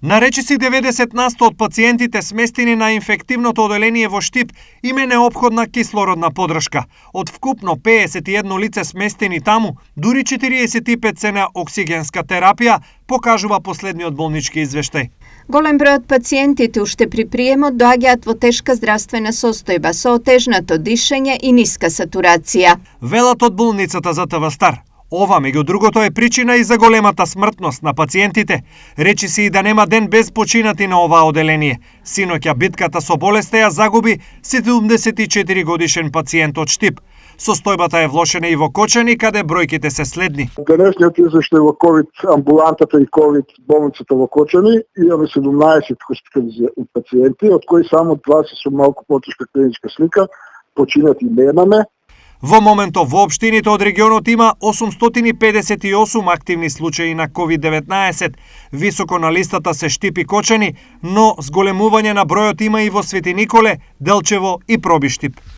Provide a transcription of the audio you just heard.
На речиси 90% од пациентите сместени на инфективното оделение во Штип им е неопходна кислородна подршка. Од вкупно 51 лице сместени таму, дури 45 се на оксигенска терапија, покажува последниот болнички извештај. Голем број од пациентите уште при приемот доаѓаат во тешка здравствена состојба со отежнато дишење и ниска сатурација. Велат од болницата за ТВ Стар. Ова, меѓу другото, е причина и за големата смртност на пациентите. Речи си и да нема ден без починати на ова оделение. Синоќа битката со болеста ја загуби 74 годишен пациент од Штип. Состојбата е влошена и во Кочани, каде бројките се следни. Денешниот извештај во ковид амбулантата и ковид болницата во Кочани имаме 17 хоспитализирани пациенти, од кои само 20 со малку потешка клиничка слика, починати немаме. Во моментов во општините од регионот има 858 активни случаи на COVID-19. Високо на листата се Штип и Кочани, но зголемување на бројот има и во Свети Николе, Делчево и Проби Штип.